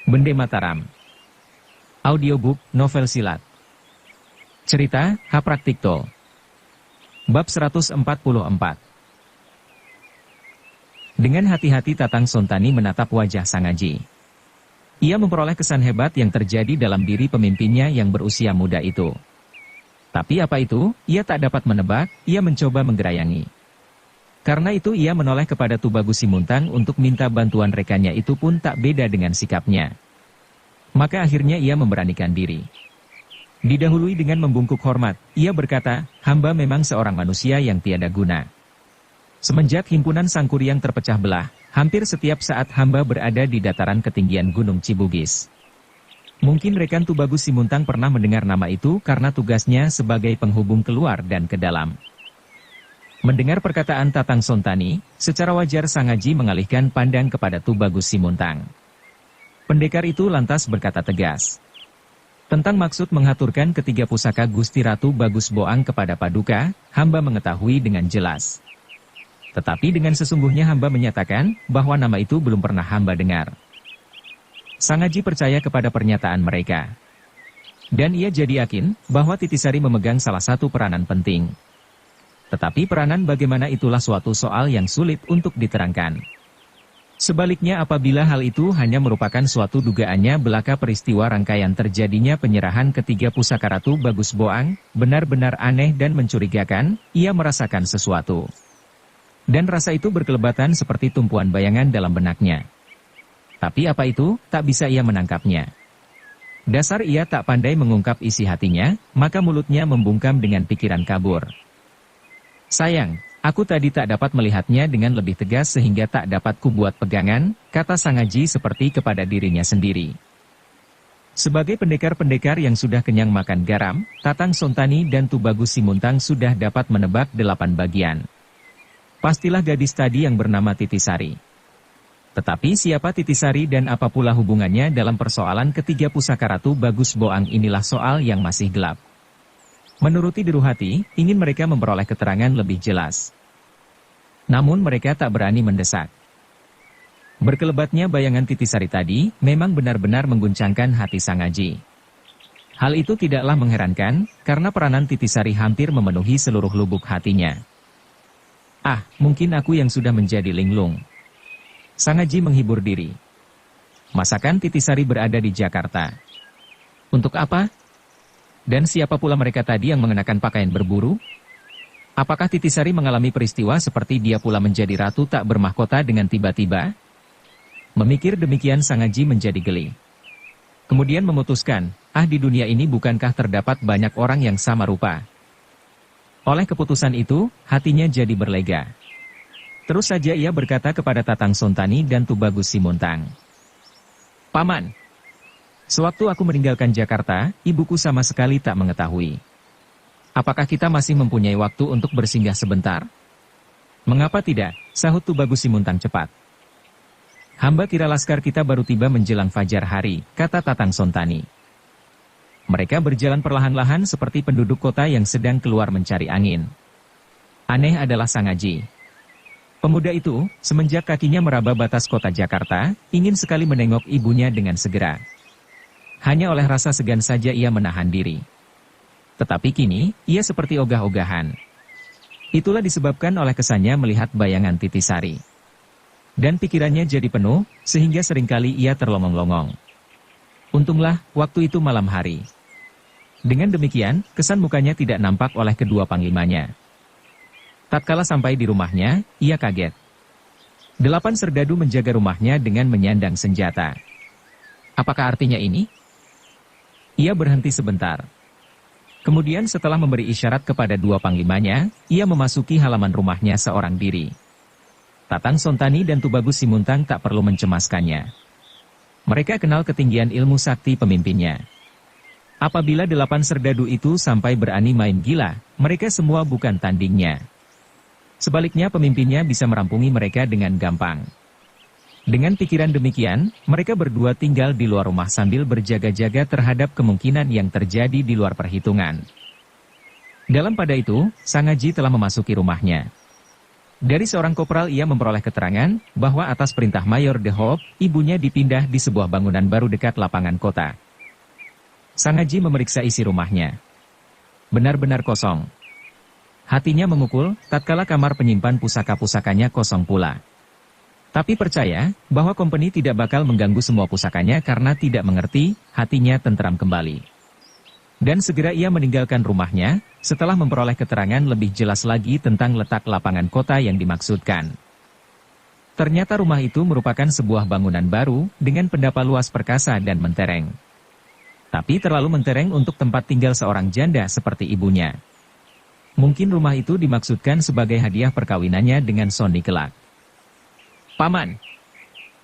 Bende Mataram. Audiobook, novel silat. Cerita, Hapraktikto. Bab 144. Dengan hati-hati Tatang Sontani menatap wajah Sangaji. Ia memperoleh kesan hebat yang terjadi dalam diri pemimpinnya yang berusia muda itu. Tapi apa itu, ia tak dapat menebak, ia mencoba menggerayangi. Karena itu ia menoleh kepada Tubagus Simuntang untuk minta bantuan rekannya itu pun tak beda dengan sikapnya. Maka akhirnya ia memberanikan diri. Didahului dengan membungkuk hormat, ia berkata, hamba memang seorang manusia yang tiada guna. Semenjak himpunan Sangkuriang terpecah belah, hampir setiap saat hamba berada di dataran ketinggian Gunung Cibugis. Mungkin rekan Tubagus Simuntang pernah mendengar nama itu karena tugasnya sebagai penghubung keluar dan ke dalam. Mendengar perkataan Tatang Sontani, secara wajar Sangaji mengalihkan pandang kepada Tubagus Simuntang. Pendekar itu lantas berkata tegas. Tentang maksud menghaturkan ketiga pusaka Gusti Ratu Bagus Boang kepada Paduka, hamba mengetahui dengan jelas. Tetapi dengan sesungguhnya hamba menyatakan bahwa nama itu belum pernah hamba dengar. Sangaji percaya kepada pernyataan mereka. Dan ia jadi yakin bahwa Titisari memegang salah satu peranan penting. Tetapi peranan bagaimana itulah suatu soal yang sulit untuk diterangkan. Sebaliknya apabila hal itu hanya merupakan suatu dugaannya belaka peristiwa rangkaian terjadinya penyerahan ketiga pusaka Ratu Bagus Boang, benar-benar aneh dan mencurigakan, ia merasakan sesuatu. Dan rasa itu berkelebatan seperti tumpuan bayangan dalam benaknya. Tapi apa itu, tak bisa ia menangkapnya. Dasar ia tak pandai mengungkap isi hatinya, maka mulutnya membungkam dengan pikiran kabur. Sayang, aku tadi tak dapat melihatnya dengan lebih tegas sehingga tak dapat kubuat pegangan, kata Sangaji seperti kepada dirinya sendiri. Sebagai pendekar-pendekar yang sudah kenyang makan garam, Tatang Sontani dan Tubagus Simuntang sudah dapat menebak 8 bagian. Pastilah gadis tadi yang bernama Titisari. Tetapi siapa Titisari dan apa pula hubungannya dalam persoalan ketiga pusaka Ratu Bagus Boang inilah soal yang masih gelap. Menuruti deru hati, ingin mereka memperoleh keterangan lebih jelas. Namun mereka tak berani mendesak. Berkelebatnya bayangan Titisari tadi, memang benar-benar mengguncangkan hati Sangaji. Hal itu tidaklah mengherankan, karena peranan Titisari hampir memenuhi seluruh lubuk hatinya. Ah, mungkin aku yang sudah menjadi linglung. Sangaji menghibur diri. Masakan Titisari berada di Jakarta? Untuk apa? Dan siapa pula mereka tadi yang mengenakan pakaian berburu? Apakah Titisari mengalami peristiwa seperti dia pula menjadi ratu tak bermahkota dengan tiba-tiba? Memikir demikian Sangaji menjadi geli. Kemudian memutuskan, di dunia ini bukankah terdapat banyak orang yang sama rupa? Oleh keputusan itu, hatinya jadi berlega. Terus saja ia berkata kepada Tatang Sontani dan Tubagus Simuntang. Paman, sewaktu aku meninggalkan Jakarta, ibuku sama sekali tak mengetahui. Apakah kita masih mempunyai waktu untuk bersinggah sebentar? Mengapa tidak? Sahut Tubagus Simuntang cepat. Hamba kira laskar kita baru tiba menjelang fajar hari, kata Tatang Sontani. Mereka berjalan perlahan-lahan seperti penduduk kota yang sedang keluar mencari angin. Aneh adalah Sangaji. Pemuda itu, semenjak kakinya meraba batas kota Jakarta, ingin sekali menengok ibunya dengan segera. Hanya oleh rasa segan saja ia menahan diri. Tetapi kini, ia seperti ogah-ogahan. Itulah disebabkan oleh kesannya melihat bayangan Titisari. Dan pikirannya jadi penuh, sehingga seringkali ia terlongong-longong. Untunglah, waktu itu malam hari. Dengan demikian, kesan mukanya tidak nampak oleh kedua panglimanya. Tatkala sampai di rumahnya, ia kaget. 8 serdadu menjaga rumahnya dengan menyandang senjata. Apakah artinya ini? Ia berhenti sebentar. Kemudian setelah memberi isyarat kepada 2 panglimanya, ia memasuki halaman rumahnya seorang diri. Tatang Sontani dan Tubagus Simuntang tak perlu mencemaskannya. Mereka kenal ketinggian ilmu sakti pemimpinnya. Apabila 8 serdadu itu sampai berani main gila, mereka semua bukan tandingnya. Sebaliknya pemimpinnya bisa merampungi mereka dengan gampang. Dengan pikiran demikian, mereka berdua tinggal di luar rumah sambil berjaga-jaga terhadap kemungkinan yang terjadi di luar perhitungan. Dalam pada itu, Sangaji telah memasuki rumahnya. Dari seorang kopral ia memperoleh keterangan bahwa atas perintah Mayor De Hoop, ibunya dipindah di sebuah bangunan baru dekat lapangan kota. Sang Haji memeriksa isi rumahnya. Benar-benar kosong. Hatinya memukul, tatkala kamar penyimpan pusaka-pusakanya kosong pula. Tapi percaya bahwa company tidak bakal mengganggu semua pusakanya karena tidak mengerti, hatinya tentram kembali. Dan segera ia meninggalkan rumahnya, setelah memperoleh keterangan lebih jelas lagi tentang letak lapangan kota yang dimaksudkan. Ternyata rumah itu merupakan sebuah bangunan baru, dengan pendapa luas perkasa dan mentereng. Tapi terlalu mentereng untuk tempat tinggal seorang janda seperti ibunya. Mungkin rumah itu dimaksudkan sebagai hadiah perkawinannya dengan Sony kelak. Paman,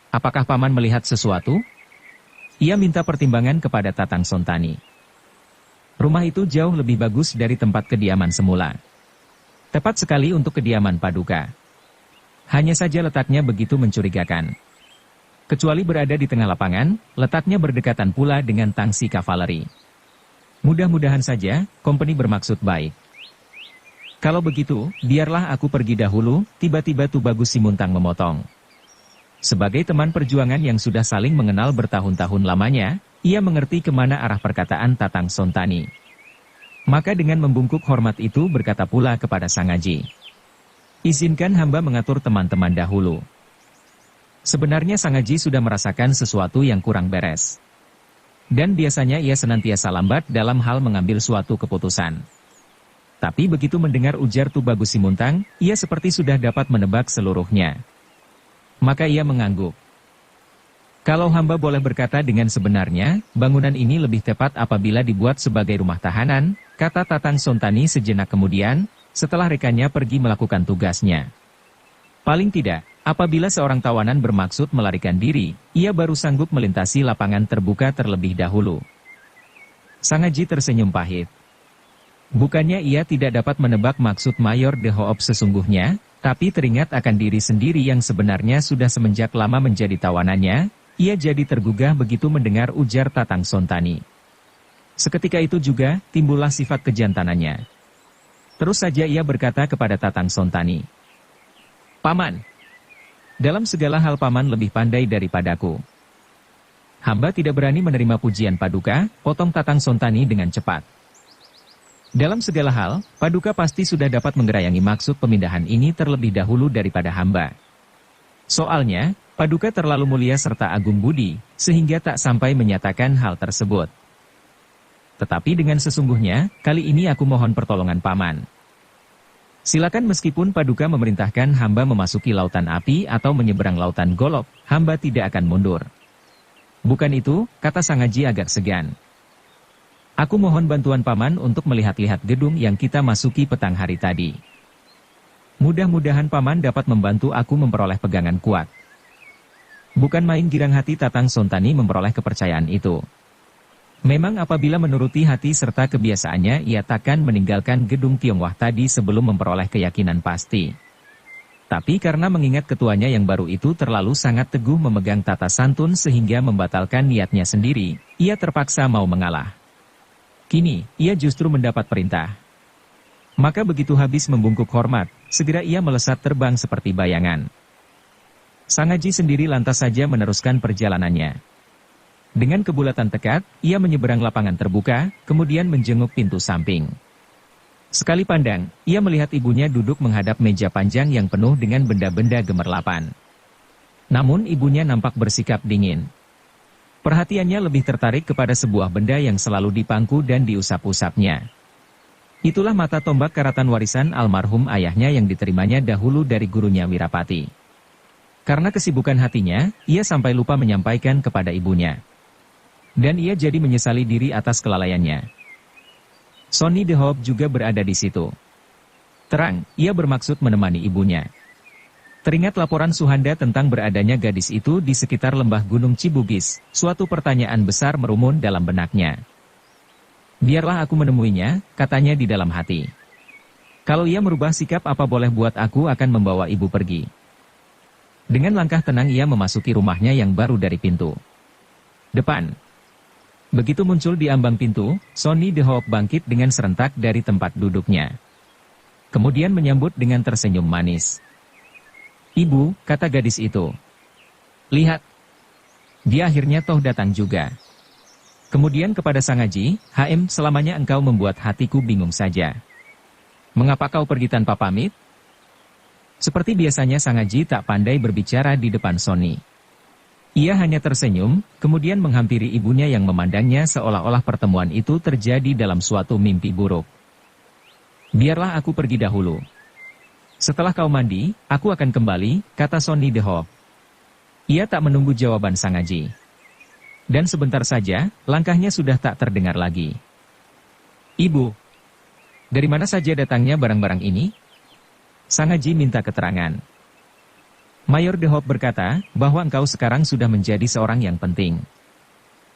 apakah Paman melihat sesuatu? Ia minta pertimbangan kepada Tatang Sontani. Rumah itu jauh lebih bagus dari tempat kediaman semula. Tepat sekali untuk kediaman Paduka. Hanya saja letaknya begitu mencurigakan. Kecuali berada di tengah lapangan, letaknya berdekatan pula dengan tangsi kavaleri. Mudah-mudahan saja, company bermaksud baik. Kalau begitu, biarlah aku pergi dahulu, tiba-tiba Tubagus Simuntang memotong. Sebagai teman perjuangan yang sudah saling mengenal bertahun-tahun lamanya, ia mengerti kemana arah perkataan Tatang Sontani. Maka dengan membungkuk hormat itu berkata pula kepada Sang Haji. Izinkan hamba mengatur teman-teman dahulu. Sebenarnya Sang Haji sudah merasakan sesuatu yang kurang beres. Dan biasanya ia senantiasa lambat dalam hal mengambil suatu keputusan. Tapi begitu mendengar ujar Tubagus Simuntang, ia seperti sudah dapat menebak seluruhnya. Maka ia mengangguk. Kalau hamba boleh berkata dengan sebenarnya, bangunan ini lebih tepat apabila dibuat sebagai rumah tahanan, kata Tatang Sontani sejenak kemudian, setelah rekannya pergi melakukan tugasnya. Paling tidak, apabila seorang tawanan bermaksud melarikan diri, ia baru sanggup melintasi lapangan terbuka terlebih dahulu. Sang Haji tersenyum pahit. Bukannya ia tidak dapat menebak maksud Mayor De Hoop sesungguhnya, tapi teringat akan diri sendiri yang sebenarnya sudah semenjak lama menjadi tawanannya, ia jadi tergugah begitu mendengar ujar Tatang Sontani. Seketika itu juga, timbullah sifat kejantanannya. Terus saja ia berkata kepada Tatang Sontani. Paman, dalam segala hal Paman lebih pandai daripadaku. Hamba tidak berani menerima pujian Paduka, potong Tatang Sontani dengan cepat. Dalam segala hal, Paduka pasti sudah dapat menggerayangi maksud pemindahan ini terlebih dahulu daripada hamba. Soalnya, Paduka terlalu mulia serta agung budi, sehingga tak sampai menyatakan hal tersebut. Tetapi dengan sesungguhnya, kali ini aku mohon pertolongan Paman. Silakan meskipun Paduka memerintahkan hamba memasuki lautan api atau menyeberang lautan Golok, hamba tidak akan mundur. Bukan itu, kata Sang Haji agak segan. Aku mohon bantuan Paman untuk melihat-lihat gedung yang kita masuki petang hari tadi. Mudah-mudahan Paman dapat membantu aku memperoleh pegangan kuat. Bukan main girang hati Tatang Sontani memperoleh kepercayaan itu. Memang apabila menuruti hati serta kebiasaannya ia takkan meninggalkan gedung Tionghoa tadi sebelum memperoleh keyakinan pasti. Tapi karena mengingat ketuanya yang baru itu terlalu sangat teguh memegang tata santun sehingga membatalkan niatnya sendiri, ia terpaksa mau mengalah. Kini, ia justru mendapat perintah. Maka begitu habis membungkuk hormat, segera ia melesat terbang seperti bayangan. Sang Haji sendiri lantas saja meneruskan perjalanannya. Dengan kebulatan tekad, ia menyeberang lapangan terbuka, kemudian menjenguk pintu samping. Sekali pandang, ia melihat ibunya duduk menghadap meja panjang yang penuh dengan benda-benda gemerlapan. Namun ibunya nampak bersikap dingin. Perhatiannya lebih tertarik kepada sebuah benda yang selalu dipangku dan diusap-usapnya. Itulah mata tombak karatan warisan almarhum ayahnya yang diterimanya dahulu dari gurunya Wirapati. Karena kesibukan hatinya, ia sampai lupa menyampaikan kepada ibunya. Dan ia jadi menyesali diri atas kelalaiannya. Sony De Hoop juga berada di situ. Terang, ia bermaksud menemani ibunya. Teringat laporan Suhanda tentang beradanya gadis itu di sekitar lembah Gunung Cibugis, suatu pertanyaan besar merumun dalam benaknya. Biarlah aku menemuinya, katanya di dalam hati. Kalau ia merubah sikap apa boleh buat aku akan membawa ibu pergi. Dengan langkah tenang ia memasuki rumahnya yang baru dari pintu depan. Begitu muncul di ambang pintu, Sony De Hoop bangkit dengan serentak dari tempat duduknya. Kemudian menyambut dengan tersenyum manis. Ibu, kata gadis itu. Lihat. Dia akhirnya toh datang juga. Kemudian kepada Sangaji, selamanya engkau membuat hatiku bingung saja. Mengapa kau pergi tanpa pamit? Seperti biasanya Sangaji tak pandai berbicara di depan Sony. Ia hanya tersenyum, kemudian menghampiri ibunya yang memandangnya seolah-olah pertemuan itu terjadi dalam suatu mimpi buruk. Biarlah aku pergi dahulu. Setelah kau mandi, aku akan kembali, kata Sony De Hoop. Ia tak menunggu jawaban Sangaji. Dan sebentar saja, langkahnya sudah tak terdengar lagi. Ibu, dari mana saja datangnya barang-barang ini? Sangaji minta keterangan. Mayor De Hoop berkata, bahwa engkau sekarang sudah menjadi seorang yang penting.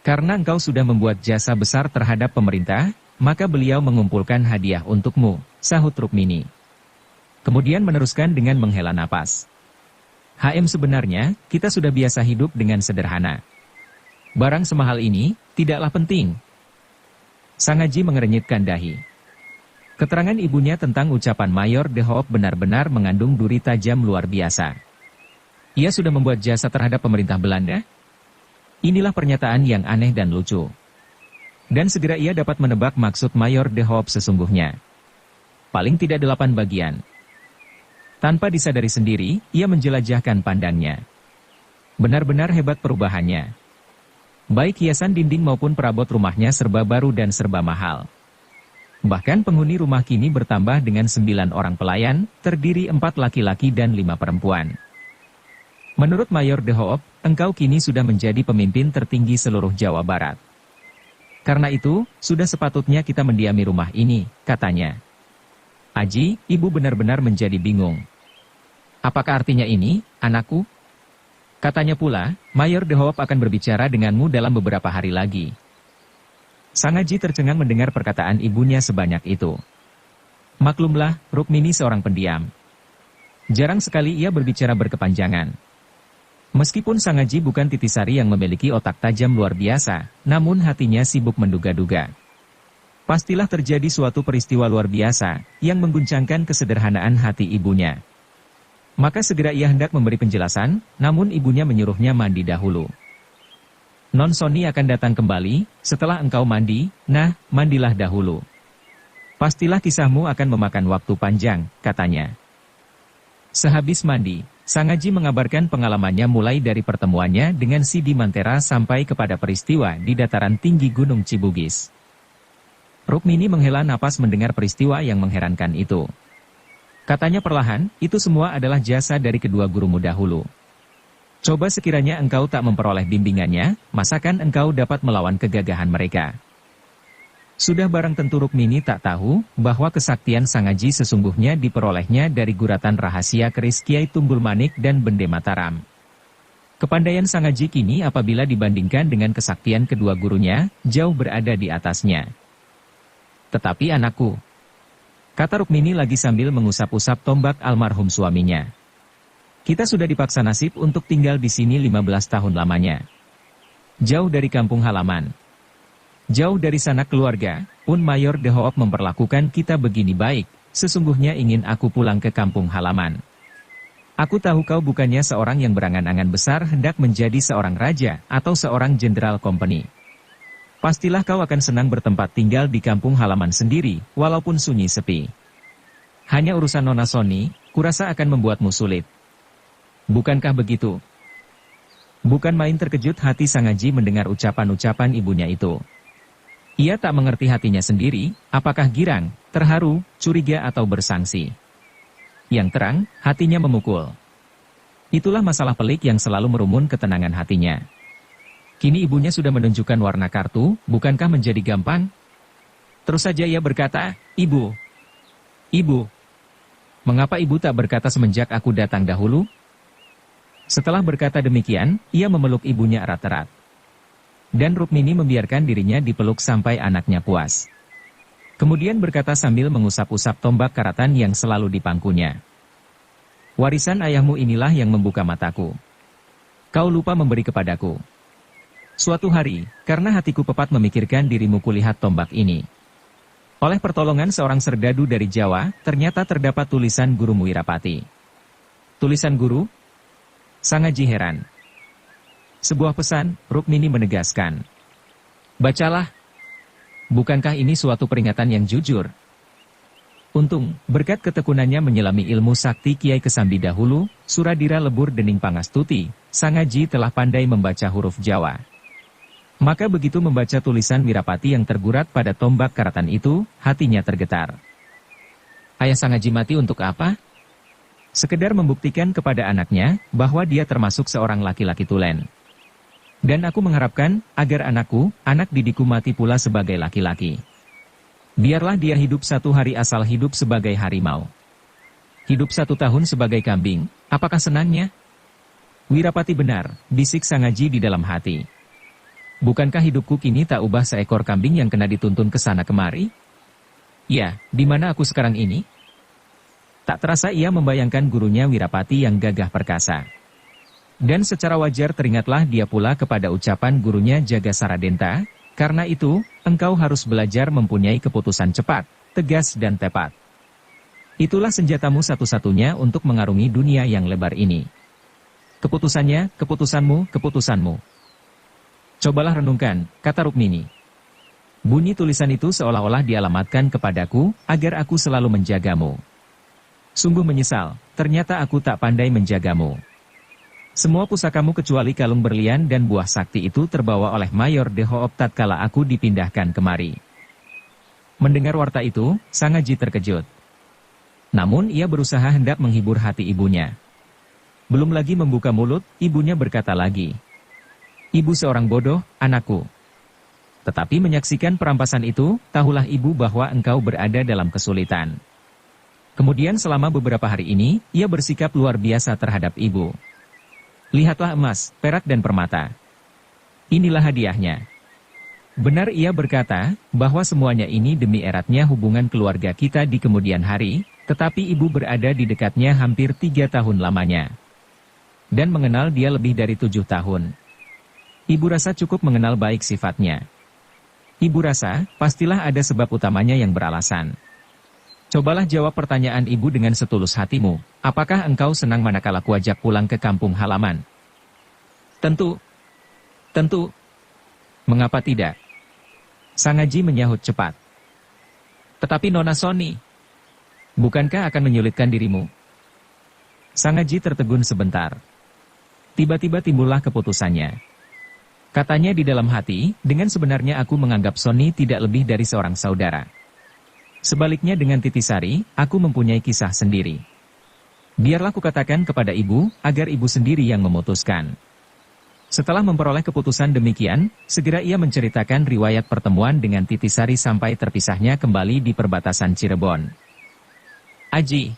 Karena engkau sudah membuat jasa besar terhadap pemerintah, maka beliau mengumpulkan hadiah untukmu, sahut Rukmini. Kemudian meneruskan dengan menghela napas. Sebenarnya, kita sudah biasa hidup dengan sederhana. Barang semahal ini, tidaklah penting. Sangaji mengerenyitkan dahi. Keterangan ibunya tentang ucapan Mayor De Hoop benar-benar mengandung duri tajam luar biasa. Ia sudah membuat jasa terhadap pemerintah Belanda? Inilah pernyataan yang aneh dan lucu. Dan segera ia dapat menebak maksud Mayor De Hoop sesungguhnya. Paling tidak 8 bagian. Tanpa disadari sendiri, ia menjelajahkan pandangnya. Benar-benar hebat perubahannya. Baik hiasan dinding maupun perabot rumahnya serba baru dan serba mahal. Bahkan penghuni rumah kini bertambah dengan 9 orang pelayan, terdiri 4 laki-laki dan 5 perempuan. Menurut Mayor De Hoop, engkau kini sudah menjadi pemimpin tertinggi seluruh Jawa Barat. Karena itu, sudah sepatutnya kita mendiami rumah ini, katanya. Aji, ibu benar-benar menjadi bingung. Apakah artinya ini, anakku? Katanya pula, Mayor De Hoop akan berbicara denganmu dalam beberapa hari lagi. Sangaji tercengang mendengar perkataan ibunya sebanyak itu. Maklumlah, Rukmini seorang pendiam. Jarang sekali ia berbicara berkepanjangan. Meskipun Sangaji bukan Titisari yang memiliki otak tajam luar biasa, namun hatinya sibuk menduga-duga. Pastilah terjadi suatu peristiwa luar biasa, yang mengguncangkan kesederhanaan hati ibunya. Maka segera ia hendak memberi penjelasan, namun ibunya menyuruhnya mandi dahulu. Non Sony akan datang kembali, setelah engkau mandi, mandilah dahulu. Pastilah kisahmu akan memakan waktu panjang, katanya. Sehabis mandi, Sangaji mengabarkan pengalamannya mulai dari pertemuannya dengan Sidi Mantera sampai kepada peristiwa di dataran tinggi Gunung Cibugis. Rukmini menghela napas mendengar peristiwa yang mengherankan itu. Katanya perlahan, itu semua adalah jasa dari kedua gurumu dahulu. Coba sekiranya engkau tak memperoleh bimbingannya, masakan engkau dapat melawan kegagahan mereka? Sudah barang tentu Rukmini tak tahu, bahwa kesaktian Sangaji sesungguhnya diperolehnya dari guratan rahasia keris Kiai Tunggul Manik dan Bende Mataram. Kepandaian Sangaji kini apabila dibandingkan dengan kesaktian kedua gurunya, jauh berada di atasnya. Tetapi anakku, kata Rukmini lagi sambil mengusap-usap tombak almarhum suaminya. Kita sudah dipaksa nasib untuk tinggal di sini 15 tahun lamanya. Jauh dari kampung halaman. Jauh dari sanak keluarga, pun Mayor De Hoop memperlakukan kita begini baik, sesungguhnya ingin aku pulang ke kampung halaman. Aku tahu kau bukannya seorang yang berangan-angan besar hendak menjadi seorang raja atau seorang jenderal company. Pastilah kau akan senang bertempat tinggal di kampung halaman sendiri, walaupun sunyi sepi. Hanya urusan Nona Sony, kurasa akan membuatmu sulit. Bukankah begitu? Bukan main terkejut hati Sangaji mendengar ucapan-ucapan ibunya itu. Ia tak mengerti hatinya sendiri, apakah girang, terharu, curiga atau bersangsi. Yang terang, hatinya memukul. Itulah masalah pelik yang selalu merumun ketenangan hatinya. Kini ibunya sudah menunjukkan warna kartu, bukankah menjadi gampang? Terus saja ia berkata, Ibu, mengapa ibu tak berkata semenjak aku datang dahulu? Setelah berkata demikian, ia memeluk ibunya erat-erat. Dan Rukmini membiarkan dirinya dipeluk sampai anaknya puas. Kemudian berkata sambil mengusap-usap tombak karatan yang selalu dipangkunya. Warisan ayahmu inilah yang membuka mataku. Kau lupa memberi kepadaku. Suatu hari, karena hatiku pepat memikirkan dirimu kulihat tombak ini. Oleh pertolongan seorang serdadu dari Jawa, ternyata terdapat tulisan Gurumu Wirapati. Tulisan guru? Sang Haji heran. Sebuah pesan, Rukmini menegaskan. Bacalah. Bukankah ini suatu peringatan yang jujur? Untung, berkat ketekunannya menyelami ilmu sakti Kiai Kesambi dahulu, Suradira lebur dening pangastuti, Sang Haji telah pandai membaca huruf Jawa. Maka begitu membaca tulisan Wirapati yang tergurat pada tombak karatan itu, hatinya tergetar. Ayah Sang Haji mati untuk apa? Sekedar membuktikan kepada anaknya, bahwa dia termasuk seorang laki-laki tulen. Dan aku mengharapkan, agar anakku, anak didikku mati pula sebagai laki-laki. Biarlah dia hidup 1 hari asal hidup sebagai harimau. Hidup 1 tahun sebagai kambing, apakah senangnya? Wirapati benar, bisik Sang Haji di dalam hati. Bukankah hidupku kini tak ubah seekor kambing yang kena dituntun ke sana kemari? Ya, di mana aku sekarang ini? Tak terasa ia membayangkan gurunya Wirapati yang gagah perkasa. Dan secara wajar teringatlah dia pula kepada ucapan gurunya Jaga Saradenta, karena itu, engkau harus belajar mempunyai keputusan cepat, tegas dan tepat. Itulah senjatamu satu-satunya untuk mengarungi dunia yang lebar ini. Keputusannya, keputusanmu, keputusanmu. Cobalah renungkan, kata Rukmini. Bunyi tulisan itu seolah-olah dialamatkan kepadaku, agar aku selalu menjagamu. Sungguh menyesal, ternyata aku tak pandai menjagamu. Semua pusakamu kecuali kalung berlian dan buah sakti itu terbawa oleh Mayor De Hoop tatkala aku dipindahkan kemari. Mendengar warta itu, Sang Haji terkejut. Namun ia berusaha hendak menghibur hati ibunya. Belum lagi membuka mulut, ibunya berkata lagi. Ibu seorang bodoh, anakku. Tetapi menyaksikan perampasan itu, tahulah ibu bahwa engkau berada dalam kesulitan. Kemudian selama beberapa hari ini, ia bersikap luar biasa terhadap ibu. Lihatlah emas, perak dan permata. Inilah hadiahnya. Benar ia berkata, bahwa semuanya ini demi eratnya hubungan keluarga kita di kemudian hari, tetapi ibu berada di dekatnya hampir 3 tahun lamanya. Dan mengenal dia lebih dari 7 tahun. Ibu rasa cukup mengenal baik sifatnya. Ibu rasa, pastilah ada sebab utamanya yang beralasan. Cobalah jawab pertanyaan ibu dengan setulus hatimu, apakah engkau senang manakala kuajak pulang ke kampung halaman? Tentu. Tentu. Mengapa tidak? Sang Haji menyahut cepat. Tetapi Nona Soni, bukankah akan menyulitkan dirimu? Sang Haji tertegun sebentar. Tiba-tiba timbullah keputusannya. Katanya di dalam hati, dengan sebenarnya aku menganggap Soni tidak lebih dari seorang saudara. Sebaliknya dengan Titisari, aku mempunyai kisah sendiri. Biarlah kukatakan kepada ibu, agar ibu sendiri yang memutuskan. Setelah memperoleh keputusan demikian, segera ia menceritakan riwayat pertemuan dengan Titisari sampai terpisahnya kembali di perbatasan Cirebon. Aji,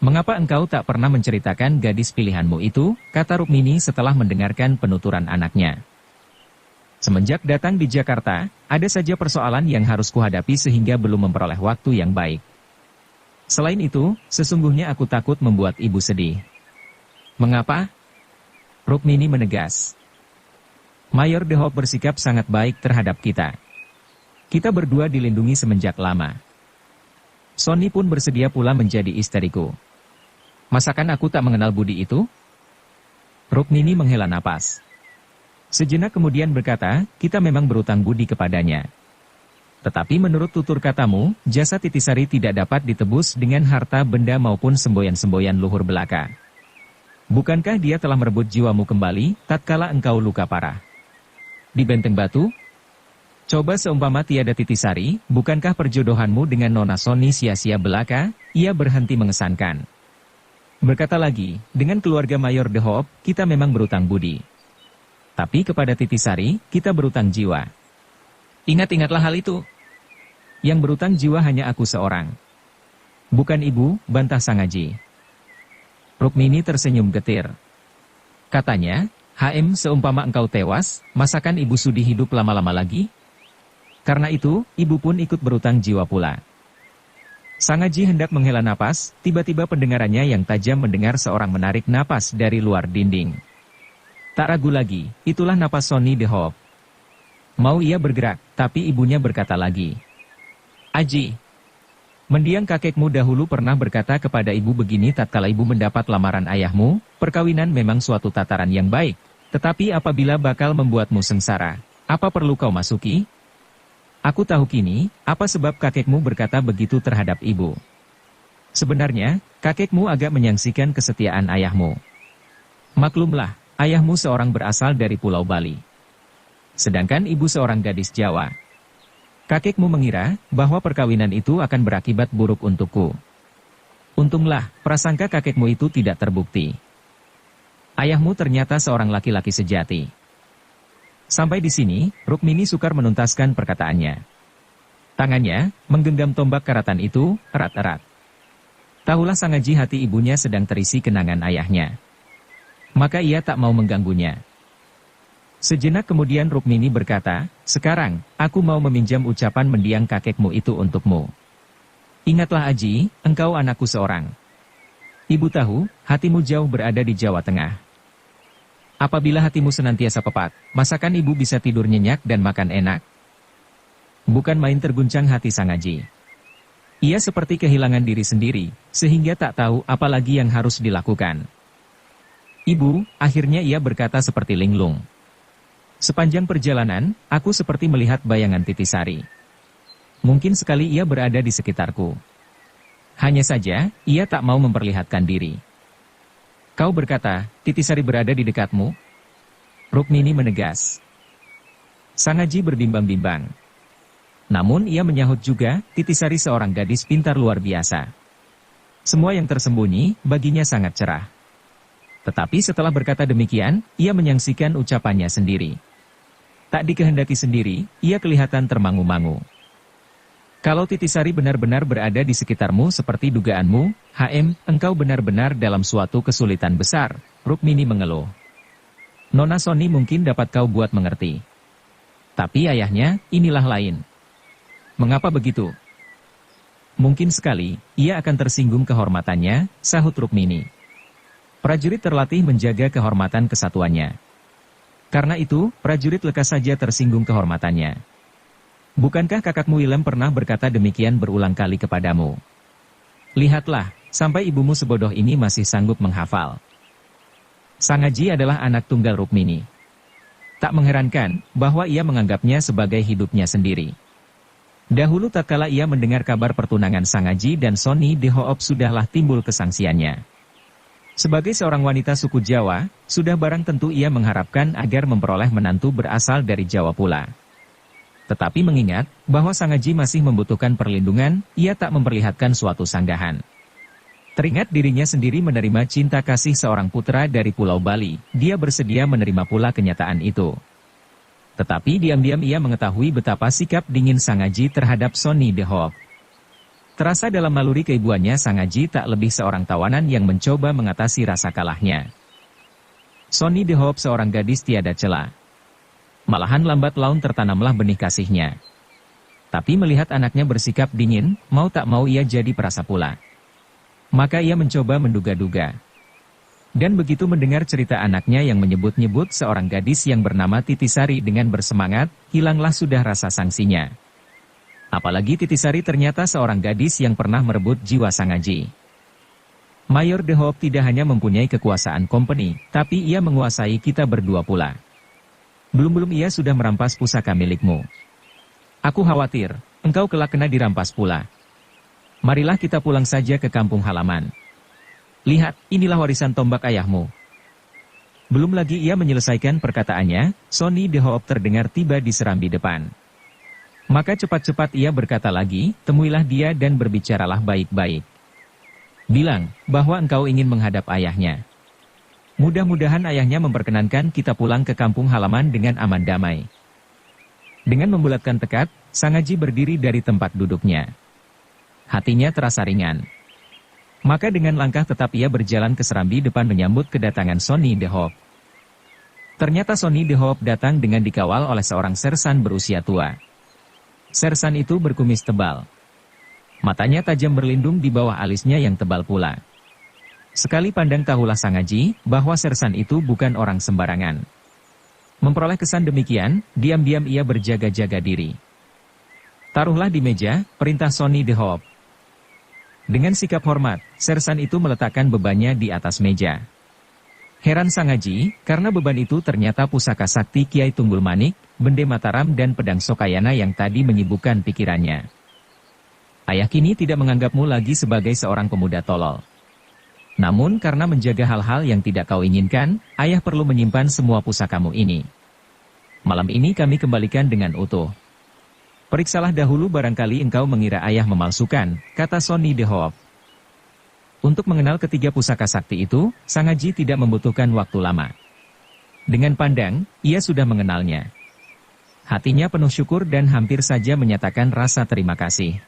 mengapa engkau tak pernah menceritakan gadis pilihanmu itu, kata Rukmini setelah mendengarkan penuturan anaknya. Semenjak datang di Jakarta, ada saja persoalan yang harus kuhadapi sehingga belum memperoleh waktu yang baik. Selain itu, sesungguhnya aku takut membuat ibu sedih. Mengapa? Rukmini menegas. Mayor De Hoop bersikap sangat baik terhadap kita. Kita berdua dilindungi semenjak lama. Soni pun bersedia pula menjadi istriku. Masakan aku tak mengenal budi itu? Rukmini menghela napas. Sejenak kemudian berkata, kita memang berutang budi kepadanya. Tetapi menurut tutur katamu, jasa Titisari tidak dapat ditebus dengan harta benda maupun semboyan-semboyan luhur belaka. Bukankah dia telah merebut jiwamu kembali, tatkala engkau luka parah? Di Benteng Batu? Coba seumpama tiada Titisari, bukankah perjodohanmu dengan Nona Soni sia-sia belaka? Ia berhenti mengesankan. Berkata lagi, dengan keluarga Mayor De Hoop, kita memang berutang budi. Tapi kepada Titisari, kita berutang jiwa. Ingat-ingatlah hal itu. Yang berutang jiwa hanya aku seorang. Bukan ibu, bantah Sang Haji. Rukmini tersenyum getir. Katanya, HM seumpama engkau tewas, masakan ibu sudi hidup lama-lama lagi? Karena itu, ibu pun ikut berutang jiwa pula. Sang Haji hendak menghela napas, tiba-tiba pendengarannya yang tajam mendengar seorang menarik napas dari luar dinding. Tak ragu lagi, itulah napas Soni De Hoop. Mau ia bergerak, tapi ibunya berkata lagi. Aji, Mendiang kakekmu dahulu pernah berkata kepada ibu begini tatkala ibu mendapat lamaran ayahmu, perkawinan memang suatu tataran yang baik. Tetapi apabila bakal membuatmu sengsara, apa perlu kau masuki? Aku tahu kini, apa sebab kakekmu berkata begitu terhadap ibu. Sebenarnya, kakekmu agak menyaksikan kesetiaan ayahmu. Maklumlah, ayahmu seorang berasal dari Pulau Bali. Sedangkan ibu seorang gadis Jawa. Kakekmu mengira bahwa perkawinan itu akan berakibat buruk untukku. Untunglah, prasangka kakekmu itu tidak terbukti. Ayahmu ternyata seorang laki-laki sejati. Sampai di sini, Rukmini sukar menuntaskan perkataannya. Tangannya menggenggam tombak karatan itu erat-erat. Tahulah Sangaji hati ibunya sedang terisi kenangan ayahnya. Maka ia tak mau mengganggunya. Sejenak kemudian Rukmini berkata, "Sekarang, aku mau meminjam ucapan mendiang kakekmu itu untukmu. Ingatlah Aji, engkau anakku seorang. Ibu tahu, hatimu jauh berada di Jawa Tengah. Apabila hatimu senantiasa pepat, masakan ibu bisa tidur nyenyak dan makan enak." Bukan main terguncang hati Sangaji. Ia seperti kehilangan diri sendiri, sehingga tak tahu apa lagi yang harus dilakukan. "Ibu," akhirnya ia berkata seperti linglung. "Sepanjang perjalanan, aku seperti melihat bayangan Titisari. Mungkin sekali ia berada di sekitarku. Hanya saja, ia tak mau memperlihatkan diri." "Kau berkata, Titisari berada di dekatmu?" Rukmini menegas. Sangaji berbimbang-bimbang. Namun ia menyahut juga, Titisari seorang gadis pintar luar biasa. Semua yang tersembunyi, baginya sangat cerah. Tetapi setelah berkata demikian, ia menyaksikan ucapannya sendiri. Tak dikehendaki sendiri, ia kelihatan termangu-mangu. "Kalau Titisari benar-benar berada di sekitarmu seperti dugaanmu, engkau benar-benar dalam suatu kesulitan besar," Rukmini mengeluh. "Nona Soni mungkin dapat kau buat mengerti. Tapi ayahnya, inilah lain." "Mengapa begitu?" "Mungkin sekali, ia akan tersinggung kehormatannya," sahut Rukmini. "Prajurit terlatih menjaga kehormatan kesatuannya. Karena itu, prajurit lekas saja tersinggung kehormatannya. Bukankah kakakmu Willem pernah berkata demikian berulang kali kepadamu? Lihatlah, sampai ibumu sebodoh ini masih sanggup menghafal." Sangaji adalah anak tunggal Rukmini. Tak mengherankan bahwa ia menganggapnya sebagai hidupnya sendiri. Dahulu tatkala ia mendengar kabar pertunangan Sangaji dan Soni de Hoop sudahlah timbul kesangsiannya. Sebagai seorang wanita suku Jawa, sudah barang tentu ia mengharapkan agar memperoleh menantu berasal dari Jawa pula. Tetapi mengingat bahwa Sangaji masih membutuhkan perlindungan, ia tak memperlihatkan suatu sanggahan. Teringat dirinya sendiri menerima cinta kasih seorang putra dari Pulau Bali, dia bersedia menerima pula kenyataan itu. Tetapi diam-diam ia mengetahui betapa sikap dingin Sangaji terhadap Soni de Hoop. Terasa dalam naluri keibuannya Sangaji tak lebih seorang tawanan yang mencoba mengatasi rasa kalahnya. Soni de Hoop seorang gadis tiada cela. Malahan lambat laun tertanamlah benih kasihnya. Tapi melihat anaknya bersikap dingin, mau tak mau ia jadi perasa pula. Maka ia mencoba menduga-duga. Dan begitu mendengar cerita anaknya yang menyebut-nyebut seorang gadis yang bernama Titisari dengan bersemangat, hilanglah sudah rasa sangsinya. Apalagi Titisari ternyata seorang gadis yang pernah merebut jiwa Sangaji. Mayor de Hoop tidak hanya mempunyai kekuasaan company, tapi ia menguasai kita berdua pula. Belum-belum ia sudah merampas pusaka milikmu. Aku khawatir, engkau kelak kena dirampas pula. Marilah kita pulang saja ke kampung halaman. Lihat, inilah warisan tombak ayahmu." Belum lagi ia menyelesaikan perkataannya, Soni de Hoop terdengar tiba di serambi depan. Maka cepat-cepat ia berkata lagi, "Temuilah dia dan berbicaralah baik-baik. Bilang, bahwa engkau ingin menghadap ayahnya. Mudah-mudahan ayahnya memperkenankan kita pulang ke kampung halaman dengan aman damai." Dengan membulatkan tekad, Sangaji berdiri dari tempat duduknya. Hatinya terasa ringan. Maka dengan langkah tetap ia berjalan ke serambi depan menyambut kedatangan Soni de Hoop. Ternyata Soni de Hoop datang dengan dikawal oleh seorang sersan berusia tua. Sersan itu berkumis tebal. Matanya tajam berlindung di bawah alisnya yang tebal pula. Sekali pandang tahulah Sangaji bahwa sersan itu bukan orang sembarangan. Memperoleh kesan demikian, diam-diam ia berjaga-jaga diri. "Taruhlah di meja," perintah Soni de Hoop. Dengan sikap hormat, Sersan itu meletakkan bebannya di atas meja. Heran Sangaji, karena beban itu ternyata pusaka sakti Kiai Tunggul Manik, Bende Mataram dan pedang Sokayana yang tadi menyibukkan pikirannya. Ayah kini tidak menganggapmu lagi sebagai seorang pemuda tolol. Namun karena menjaga hal-hal yang tidak kau inginkan, ayah perlu menyimpan semua pusakamu ini. Malam ini kami kembalikan dengan utuh. Periksalah dahulu barangkali engkau mengira ayah memalsukan, kata Sonny De Hoop. Untuk mengenal ketiga pusaka sakti itu, Sangaji tidak membutuhkan waktu lama. Dengan pandang, ia sudah mengenalnya. Hatinya penuh syukur dan hampir saja menyatakan rasa terima kasih.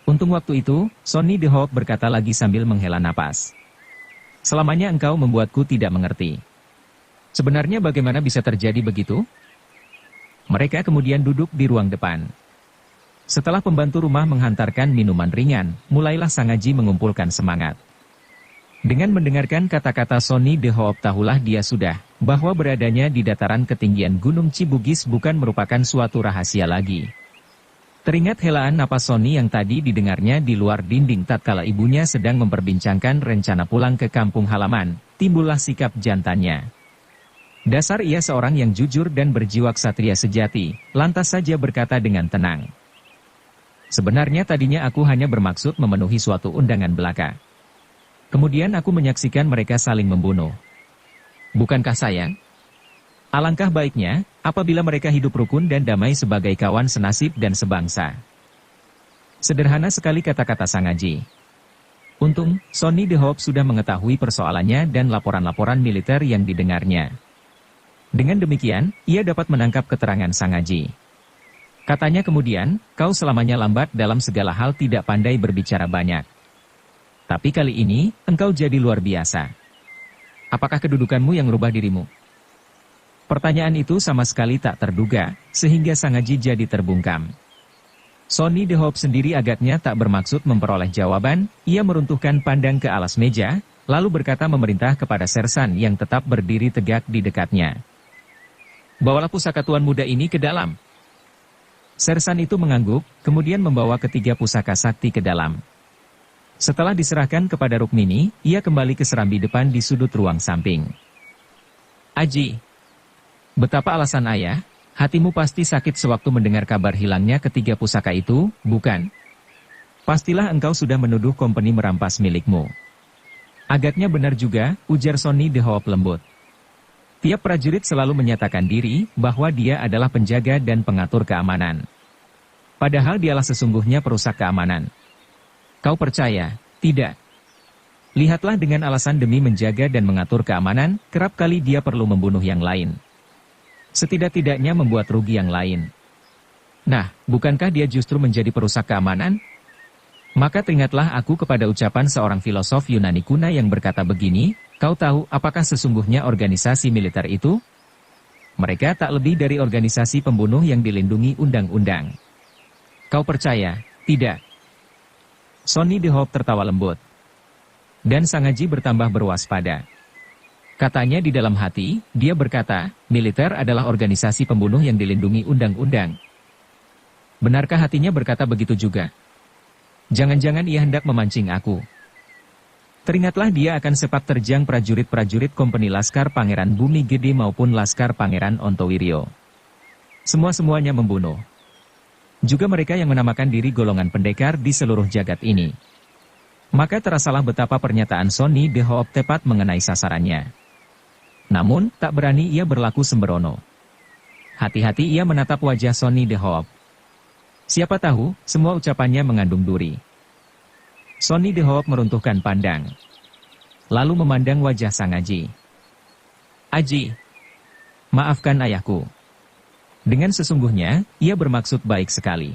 Untung waktu itu, Sonny De Hoop berkata lagi sambil menghela napas. Selamanya engkau membuatku tidak mengerti. Sebenarnya bagaimana bisa terjadi begitu? Mereka kemudian duduk di ruang depan. Setelah pembantu rumah menghantarkan minuman ringan, mulailah Sangaji mengumpulkan semangat. Dengan mendengarkan kata-kata Sonny De Hoop tahulah dia sudah, bahwa beradanya di dataran ketinggian Gunung Cibugis bukan merupakan suatu rahasia lagi. Teringat helaan napas Sonny yang tadi didengarnya di luar dinding tatkala ibunya sedang memperbincangkan rencana pulang ke kampung halaman, timbullah sikap jantannya. Dasar ia seorang yang jujur dan berjiwa ksatria sejati, lantas saja berkata dengan tenang. Sebenarnya tadinya aku hanya bermaksud memenuhi suatu undangan belaka. Kemudian aku menyaksikan mereka saling membunuh. Bukankah sayang? Alangkah baiknya, apabila mereka hidup rukun dan damai sebagai kawan senasib dan sebangsa. Sederhana sekali kata-kata Sangaji. Untung, Sonny De Hoop sudah mengetahui persoalannya dan laporan-laporan militer yang didengarnya. Dengan demikian, ia dapat menangkap keterangan Sangaji. Katanya kemudian, kau selamanya lambat dalam segala hal tidak pandai berbicara banyak. Tapi kali ini, engkau jadi luar biasa. Apakah kedudukanmu yang merubah dirimu? Pertanyaan itu sama sekali tak terduga, sehingga Sangaji jadi terbungkam. Sonny De Hoop sendiri agaknya tak bermaksud memperoleh jawaban, ia meruntuhkan pandang ke alas meja, lalu berkata memerintah kepada Sersan yang tetap berdiri tegak di dekatnya. Bawalah pusaka tuan muda ini ke dalam. Sersan itu mengangguk, kemudian membawa ketiga pusaka sakti ke dalam. Setelah diserahkan kepada Rukmini, ia kembali ke serambi depan di sudut ruang samping. Aji, betapa alasan ayah, hatimu pasti sakit sewaktu mendengar kabar hilangnya ketiga pusaka itu, bukan? Pastilah engkau sudah menuduh kompeni merampas milikmu. Agaknya benar juga, ujar Sonny De Hoop lembut. Tiap prajurit selalu menyatakan diri bahwa dia adalah penjaga dan pengatur keamanan. Padahal dialah sesungguhnya perusak keamanan. Kau percaya? Tidak. Lihatlah dengan alasan demi menjaga dan mengatur keamanan, kerap kali dia perlu membunuh yang lain. Setidak-tidaknya membuat rugi yang lain. Nah, bukankah dia justru menjadi perusak keamanan? Maka teringatlah aku kepada ucapan seorang filosof Yunani kuno yang berkata begini, kau tahu apakah sesungguhnya organisasi militer itu? Mereka tak lebih dari organisasi pembunuh yang dilindungi undang-undang. Kau percaya? Tidak. Sonny De Hoop tertawa lembut. Dan Sangaji bertambah berwaspada. Katanya di dalam hati, dia berkata, militer adalah organisasi pembunuh yang dilindungi undang-undang. Benarkah hatinya berkata begitu juga? Jangan-jangan ia hendak memancing aku. Teringatlah dia akan sepak terjang prajurit-prajurit kompeni Laskar Pangeran Bumi Gede maupun Laskar Pangeran Ontowiryo. Semua-semuanya membunuh. Juga mereka yang menamakan diri golongan pendekar di seluruh jagat ini. Maka terasalah betapa pernyataan Sonny De Hoop tepat mengenai sasarannya. Namun, tak berani ia berlaku sembrono. Hati-hati ia menatap wajah Sonny De Hoop. Siapa tahu, semua ucapannya mengandung duri. Sonny De Hoop meruntuhkan pandang. Lalu memandang wajah Sangaji. Aji, maafkan ayahku. Dengan sesungguhnya, ia bermaksud baik sekali.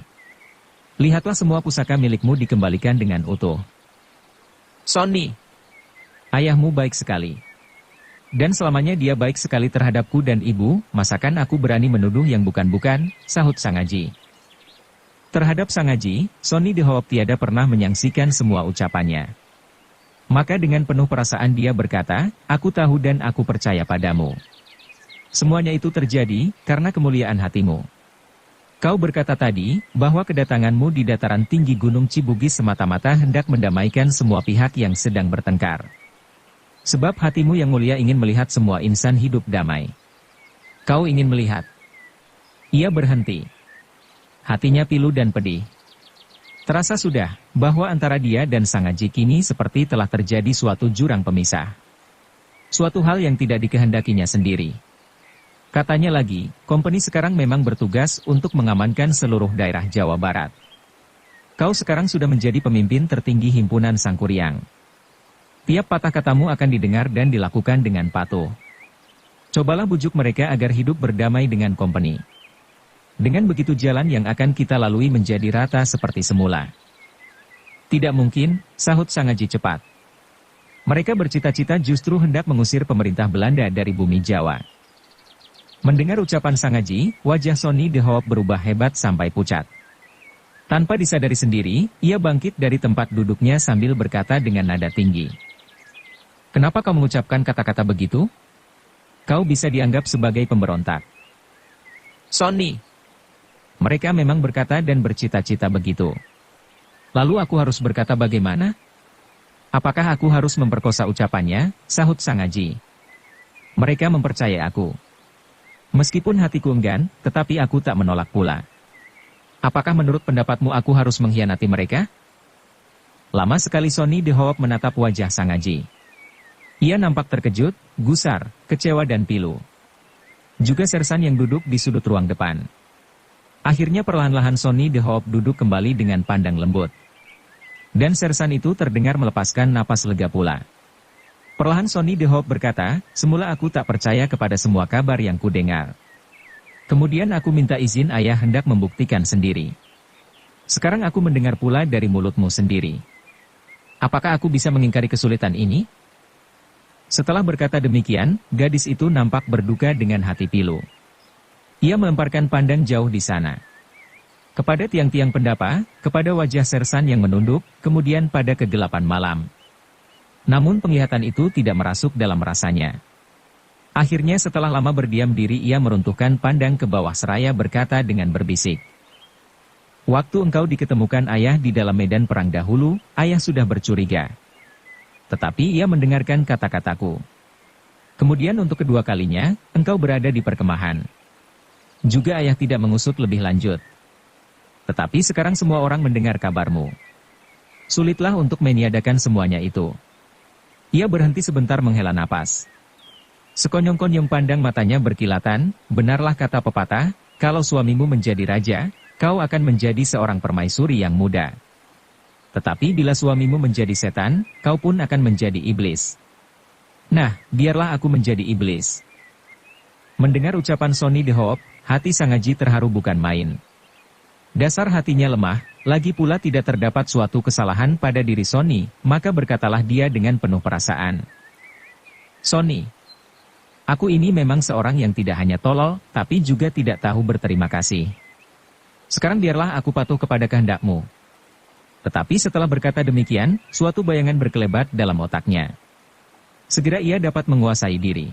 Lihatlah semua pusaka milikmu dikembalikan dengan utuh. Sonny, ayahmu baik sekali. Dan selamanya dia baik sekali terhadapku dan ibu, masakan aku berani menuduh yang bukan-bukan, sahut Sangaji. Terhadap Sangaji, Sonny De Hoop tiada pernah menyangsikan semua ucapannya. Maka dengan penuh perasaan dia berkata, aku tahu dan aku percaya padamu. Semuanya itu terjadi karena kemuliaan hatimu. Kau berkata tadi, bahwa kedatanganmu di dataran tinggi Gunung Cibugis semata-mata hendak mendamaikan semua pihak yang sedang bertengkar. Sebab hatimu yang mulia ingin melihat semua insan hidup damai. Kau ingin melihat. Ia berhenti. Hatinya pilu dan pedih. Terasa sudah, bahwa antara dia dan Sangaji kini seperti telah terjadi suatu jurang pemisah. Suatu hal yang tidak dikehendakinya sendiri. Katanya lagi, company sekarang memang bertugas untuk mengamankan seluruh daerah Jawa Barat. Kau sekarang sudah menjadi pemimpin tertinggi himpunan Sangkuriang. Tiap patah katamu akan didengar dan dilakukan dengan patuh. Cobalah bujuk mereka agar hidup berdamai dengan company. Dengan begitu jalan yang akan kita lalui menjadi rata seperti semula. Tidak mungkin, sahut Sangaji cepat. Mereka bercita-cita justru hendak mengusir pemerintah Belanda dari bumi Jawa. Mendengar ucapan Sangaji, wajah Sonny de Hoop berubah hebat sampai pucat. Tanpa disadari sendiri, ia bangkit dari tempat duduknya sambil berkata dengan nada tinggi. Kenapa kau mengucapkan kata-kata begitu? Kau bisa dianggap sebagai pemberontak. Sonny. Mereka memang berkata dan bercita-cita begitu. Lalu aku harus berkata bagaimana? Apakah aku harus memperkosa ucapannya? Sahut Sangaji. Mereka mempercayai aku. Meskipun hatiku enggan, tetapi aku tak menolak pula. Apakah menurut pendapatmu aku harus mengkhianati mereka? Lama sekali Sonny de Hoop menatap wajah Sangaji. Ia nampak terkejut, gusar, kecewa dan pilu. Juga Sersan yang duduk di sudut ruang depan. Akhirnya perlahan-lahan Sonny de Hoop duduk kembali dengan pandang lembut. Dan Sersan itu terdengar melepaskan napas lega pula. Perlahan Sonny de Hoop berkata, semula aku tak percaya kepada semua kabar yang kudengar. Kemudian aku minta izin ayah hendak membuktikan sendiri. Sekarang aku mendengar pula dari mulutmu sendiri. Apakah aku bisa mengingkari kesulitan ini? Setelah berkata demikian, gadis itu nampak berduka dengan hati pilu. Ia melemparkan pandang jauh di sana. Kepada tiang-tiang pendapa, kepada wajah Sersan yang menunduk, kemudian pada kegelapan malam. Namun penglihatan itu tidak merasuk dalam rasanya. Akhirnya setelah lama berdiam diri ia meruntuhkan pandang ke bawah seraya berkata dengan berbisik. Waktu engkau diketemukan ayah di dalam medan perang dahulu, ayah sudah bercuriga. Tetapi ia mendengarkan kata-kataku. Kemudian untuk kedua kalinya, engkau berada di perkemahan. Juga ayah tidak mengusut lebih lanjut. Tetapi sekarang semua orang mendengar kabarmu. Sulitlah untuk meniadakan semuanya itu. Ia berhenti sebentar menghela napas. Sekonyong-konyong pandang matanya berkilatan, benarlah kata pepatah, kalau suamimu menjadi raja, kau akan menjadi seorang permaisuri yang muda. Tetapi bila suamimu menjadi setan, kau pun akan menjadi iblis. Nah, biarlah aku menjadi iblis. Mendengar ucapan Sonny de Hoop, hati Sangaji terharu bukan main. Dasar hatinya lemah, lagi pula tidak terdapat suatu kesalahan pada diri Sonny, maka berkatalah dia dengan penuh perasaan. Sonny, aku ini memang seorang yang tidak hanya tolol, tapi juga tidak tahu berterima kasih. Sekarang biarlah aku patuh kepada kehendakmu. Tetapi setelah berkata demikian, suatu bayangan berkelebat dalam otaknya. Segera ia dapat menguasai diri.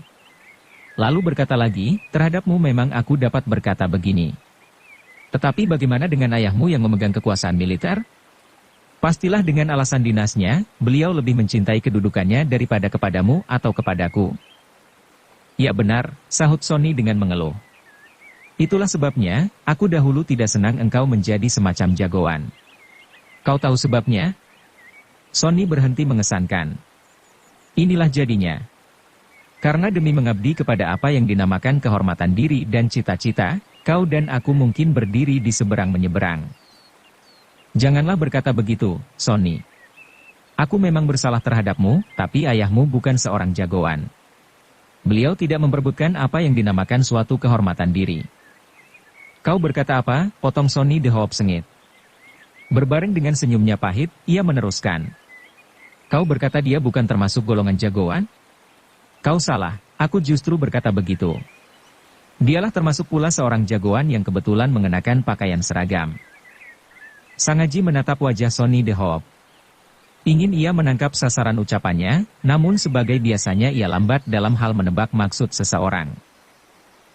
Lalu berkata lagi, terhadapmu memang aku dapat berkata begini. Tetapi bagaimana dengan ayahmu yang memegang kekuasaan militer? Pastilah dengan alasan dinasnya, beliau lebih mencintai kedudukannya daripada kepadamu atau kepadaku. Ya benar, sahut Sonny dengan mengeluh. Itulah sebabnya, aku dahulu tidak senang engkau menjadi semacam jagoan. Kau tahu sebabnya? Sonny berhenti mengesankan. Inilah jadinya. Karena demi mengabdi kepada apa yang dinamakan kehormatan diri dan cita-cita, kau dan aku mungkin berdiri di seberang menyeberang. Janganlah berkata begitu, Sonny. Aku memang bersalah terhadapmu, tapi ayahmu bukan seorang jagoan. Beliau tidak memperebutkan apa yang dinamakan suatu kehormatan diri. Kau berkata apa? Potong Sonny de Hoop sengit. Berbareng dengan senyumnya pahit, ia meneruskan. Kau berkata dia bukan termasuk golongan jagoan? Kau salah, aku justru berkata begitu. Dialah termasuk pula seorang jagoan yang kebetulan mengenakan pakaian seragam. Sangaji menatap wajah Sonny de Hoop. Ingin ia menangkap sasaran ucapannya, namun sebagai biasanya ia lambat dalam hal menebak maksud seseorang.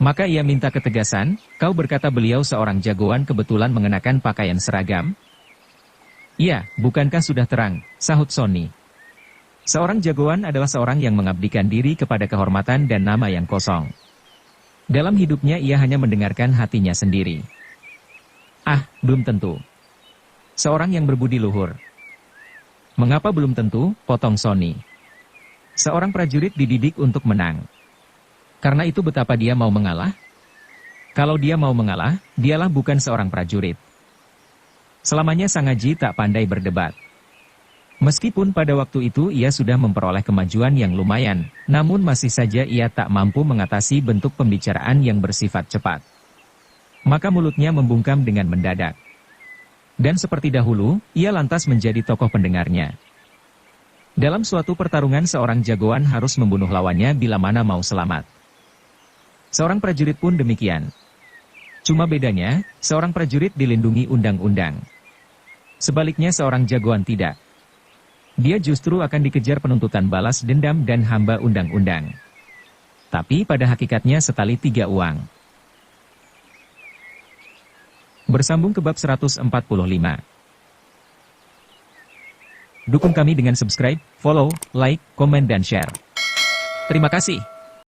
Maka ia minta ketegasan, kau berkata beliau seorang jagoan kebetulan mengenakan pakaian seragam? Iya, bukankah sudah terang, sahut Sony. Seorang jagoan adalah seorang yang mengabdikan diri kepada kehormatan dan nama yang kosong. Dalam hidupnya ia hanya mendengarkan hatinya sendiri. Ah, belum tentu. Seorang yang berbudi luhur. Mengapa belum tentu, potong Sony. Seorang prajurit dididik untuk menang. Karena itu betapa dia mau mengalah? Kalau dia mau mengalah, dialah bukan seorang prajurit. Selamanya Sangaji tak pandai berdebat. Meskipun pada waktu itu ia sudah memperoleh kemajuan yang lumayan, namun masih saja ia tak mampu mengatasi bentuk pembicaraan yang bersifat cepat. Maka mulutnya membungkam dengan mendadak. Dan seperti dahulu, ia lantas menjadi tokoh pendengarnya. Dalam suatu pertarungan seorang jagoan harus membunuh lawannya bila mana mau selamat. Seorang prajurit pun demikian. Cuma bedanya, seorang prajurit dilindungi undang-undang. Sebaliknya seorang jagoan tidak. Dia justru akan dikejar penuntutan balas dendam dan hamba undang-undang. Tapi pada hakikatnya setali tiga uang. Bersambung ke bab 145. Dukung kami dengan subscribe, follow, like, komen dan share. Terima kasih.